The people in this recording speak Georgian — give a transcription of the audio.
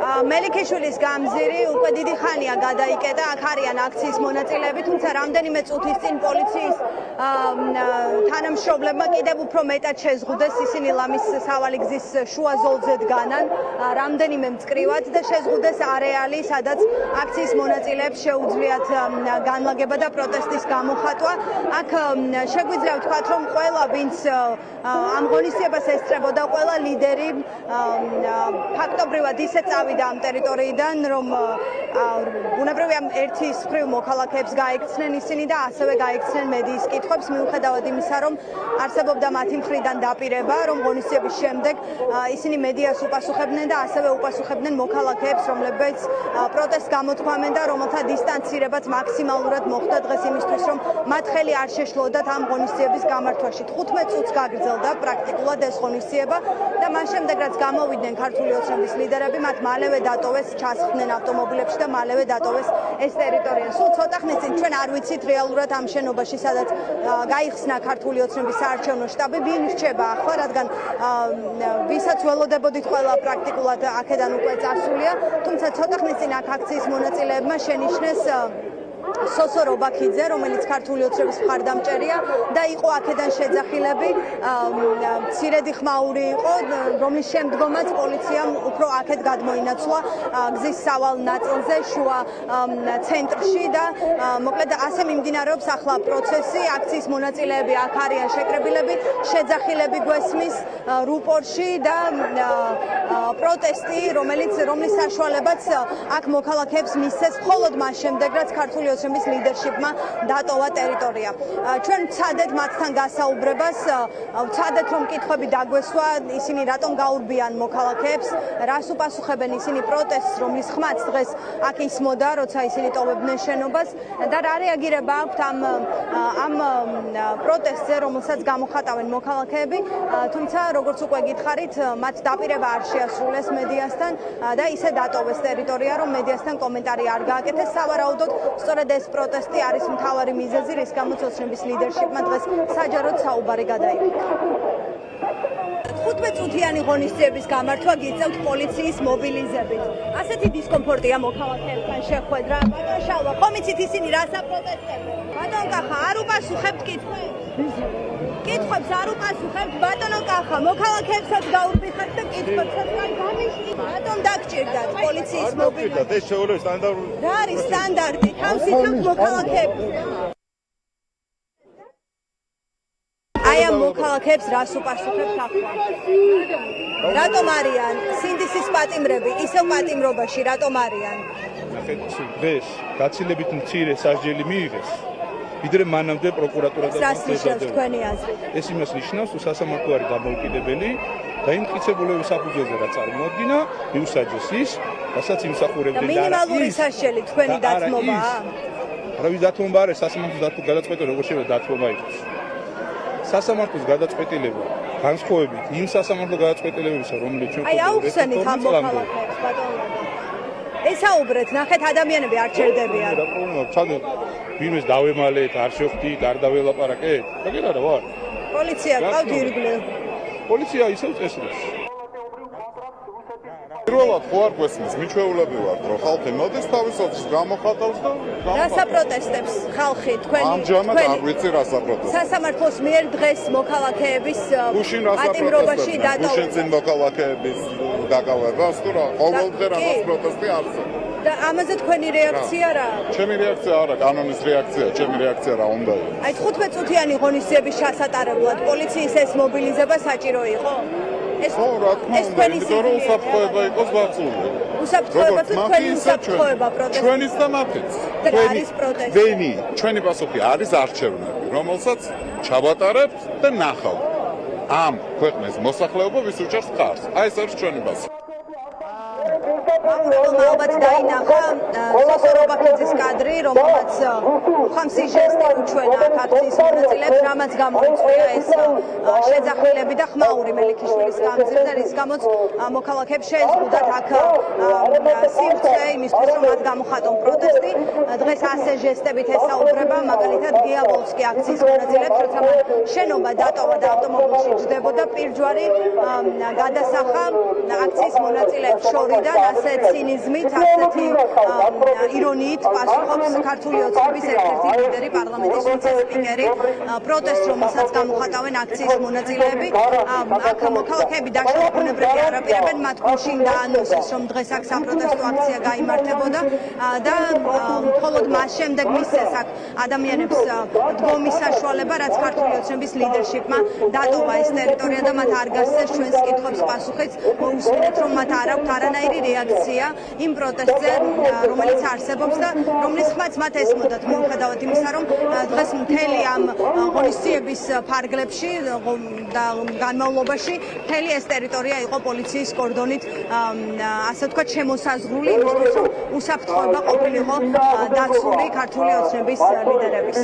მელიქიშვილის გამზირი უკვე დიდი ხანია გადაიკეტა, აქ არიან აქციის მონაწილეები, თუმცა რამდენიმე წუთის წინ პოლიციის თანამშრომლებმა კიდევ უფრო მეტად შეზღუდეს, ისინი ლამის სავალი გზის შუა ზოლზე დგანან, რამდენიმე მწკრივად და შეზღუდეს არეალი, სადაც აქციის მონაწილეებს შეუძლიათ განლაგება და პროტესტის გამოხატვა. აქ შეგვიძლია ვთქვათ, რომ ყველა, ვინც ამ ღონისძიებას ესწრებოდა, ყველა ლიდერი ფაქტობრივად ისე წავიდა ამ ტერიტორიიდან, რომ ბუნებრივია ერთის მხრივ მოქალაქეებს გაექცნენ ისინი და ასევე გაექცნენ მედიის კითხვებს, მიუხედავად იმისა, რომ არსებობდა მათი მხრიდან დაპირება, რომ ღონისძიების შემდეგ ისინი მედიას უპასუხებდნენ და ასევე უპასუხებდნენ მოქალაქეებს, რომლებიც პროტესტს გამოთქვამენ და რომელთა დისტანცირებაც მაქსიმალურად მოხდა დღეს იმისთვის, რომ მათ ხელი არ შეშლოდათ ამ ღონისძიების გამართვაში. 15 წუთს გაგრძელდა პრაქტიკულად ეს ღონისძიება და მას შემდეგ, რაც გამოვიდნენ ქართული ოცნების ლიდერები, მათ მალევე დატოვეს, ჩასხდნენ ავტომობილებში და მალევე დატოვეს ეს ტერიტორია. სულ ცოტა ხნის წინ ჩვენ არ ვიცით რეალურად ამ შენობაში, სადაც გაიხსნა ქართული ოცნების საარჩევნო შტაბი, ვინ რჩება ახლა, რადგან ვისაც ველოდებოდით ყველა პრაქტიკულად აქედან უკვე წასულია, თუმცა ცოტა ხნის წინ აქ აქციის მონაწილეებმა შენიშნეს სოსო რობაქიძე, რომელიც ქართული ოცნების მხარდამჭერია და იყო აქედან შეძახილები, მცირედი ხმაური იყო, რომლის შემდგომაც პოლიციამ უფრო აქეთ გადმოინაცვლა გზის სავალ ნაწილზე, შუა ცენტრში და მოკლედ ასე მიმდინარეობს ახლა პროცესი, აქციის მონაწილეები აქ არიან შეკრებილები, შეძახილები გვესმის რუპორში და პროტესტი, რომლის საშუალებაც აქ მოქალაქეებს მისცეს მხოლოდ მას შემდეგ, რაც ქართული ოცნების ლიდერშიპმა დატოვა ტერიტორია. ჩვენ ვცადეთ მათთან გასაუბრებას, ვცადეთ რომ კითხვები დაგვესვა, ისინი რატომ გაურბიან მოქალაქეებს, რას უპასუხებენ ისინი პროტესტს, რომლის ხმაც დღეს აქ ისმოდა, როცა ისინი ტოვებდნენ შენობას და რა რეაგირება აქვთ ამ პროტესტზე, რომელსაც გამოხატავენ მოქალაქეები, თუმცა როგორც უკვე გითხარით, მათ დაპირება არ შეასრულეს მედიასთან და ისე დატოვეს ტერიტორია, რომ მედიასთან კომენტარი არ გააკეთეს. სავარაუდოდ სწორედ ეს პროტესტი არის მთავარი მიზეზი, რის გამოც ოცნების ლიდერშიპმა დღეს საჯაროდ საუბარი გადაიკეთა. 15 წუთიანი ღონისძიების გამართვა გიწევთ პოლიციის მობილიზებით. ასეთი დისკომფორტია მოქალაქეებთან შეხვედრა. ბატონ შალვა, ხომ იცით ისინი რას აპროტესტებენ? ბატონ კახა, არ უპასუხებთ კითხვებს არ უპასუხებთ, ბატონო კახა, მოქალაქეებსაც გაურბიხართ და კითხვებსაც არ გამიშლით. რატომ დაგჭირდათ პოლიციის მობილიზება? ეს შეუძლია სტანდარტული. რა არის სტანდარტი? თავს იცავთ მოქალაქეებს. აი ამ მოქალაქეებს რას უპასუხებთ ახლა? რატომ არიან სინდისის პატიმრები, ისევ პატიმრობაში რატომ არიან? ნახეთ, დღეს გაცილებით მცირე სასჯელი მიიღეს. ვიდრე მანამდე პროკურატურა და თქვენი აზრით. ეს იმას ნიშნავს, რომ სასამართლო არის დამოუკიდებელი და იმ მტკიცებულების საფუძველზე რა წარმოადგინა, მიუსაჯეს ის, რასაც იმსახურებდნენ და მინიმალური სასჯელი თქვენი დათმობაა? არავის დათმობა არ არის, სასამართლოს გადაწყვეტილება როგორ შეიძლება დათმობა იყოს. სასამართლოს გადაწყვეტილება განსხვავებით იმ სასამართლო გადაწყვეტილებებისა, რომელიც ჩვენ აუხსენით ამ მოქალაქეებს, ბატონო. ესაუბრეთ, ნახეთ, ადამიანები არ ჩერდებიან. რა პრობლემა, ჩადე ვინმეს დავემალეთ, არ შევხვდით, არ დაველაპარაკეთ. ეგ არა ვარ. პოლიცია ყავთ ირგვლივ. პოლიცია ისევ წესრიგს. პირველად ხო არ გვესმის, მიჩვეულები ვართ, რომ ხალხი მოდის თავისუფლს გამოხატავს და რას აპროტესტებს ხალხი თქვენი? ამჟამად არ ვიცი რას აპროტესტებს. სასამართლოს მიერ დღეს მოქალაქეების პატიმრობაში დატოვა. გუშინ მოქალაქეების დაკავებას თუ რა, ყოველდღე რაღაც პროტესტი არსებობს. და ამაზე თქვენი რეაქცია რა? ჩემი რეაქცია არა, კანონის რეაქცია, ჩემი რეაქცია რა უნდა იყოს. აი 15 წუთიანი ღონისძიების ჩასატარებლად პოლიციის ეს მობილიზება საჭირო იყო? ხო, რა თქმა უნდა, იმიტომ რომ უსაფრთხოება იყოს ბაცული. უსაფრთხოება თუ თქვენი უსაფრთხოება პროტესტი? ჩვენის და მათიც. ვენი, ჩვენი პასუხი არის არჩევნები, რომელსაც ჩავატარებთ და ნახავთ. ამ ქვეყნის მოსახლეობა ვის უჭერს მხარს. აი ეს არის ჩვენი პასუხი. ალბათ დაინახა სოსო რობაქიძის კადრი, რომელმაც ხამსი ჟესტი უჩვენა აქციის მონაწილეებს, რამაც გამოიწვია ეს შეძახილები და ხმაური მელიქიშვილის გამზირზე, რის გამოც მოქალაქეებს შეეზღუდათ აქ სივრცე იმისთვის, რომ მათ გამოხატონ პროტესტი. დღეს ასე ჟესტებით ესაუბრება მაგალითად გიაბოლსკი აქციის მონაწილეებს, როცა მან შენობა დატოვა და ავტომობილში ჯდებოდა, პირჯვარი გადასახა აქციის მონაწილეებს შორის. შორიდან ასე ცინიზმით, ასეთი ირონიით პასუხობს ქართული ოცნების ერთ-ერთი ლიდერი, პარლამენტის ვიცე-სპიკერი. პროტესტს, რომელსაც გამოხატავენ აქციის მონაწილეები, აქ მოქალაქეები დაშლა ბუნებრივი არ აპირებენ, მათ გუშინ დაანონსეს, რომ დღეს აქ საპროტესტო აქცია გაიმართებოდა და მხოლოდ მას შემდეგ მისცეს აქ ადამიანებს დგომის საშუალება, რაც ქართული ოცნების ლიდერშიპმა დატოვა ეს ტერიტორია და მათ არ გასცეს ჩვენს კითხვებს პასუხიც. მოусმინეთ, რომ მათ არ აქვთ არანაირი რეაქცია იმ პროტესტზე, რომელიც არსებობს და რომლის ხმაც მათ ესმოდათ, მიუხედავად იმისა, რომ დღეს მთელი ამ ღონისძიების ფარგლებში და განმავლობაში მთელი ეს ტერიტორია იყო პოლიციის კორდონით, ასე ვთქვათ, შემოსაზღვრული, იმისთვის, რომ უსაფრთხოება ყოფილიყო დაცული ქართული ოცნების ლიდერების.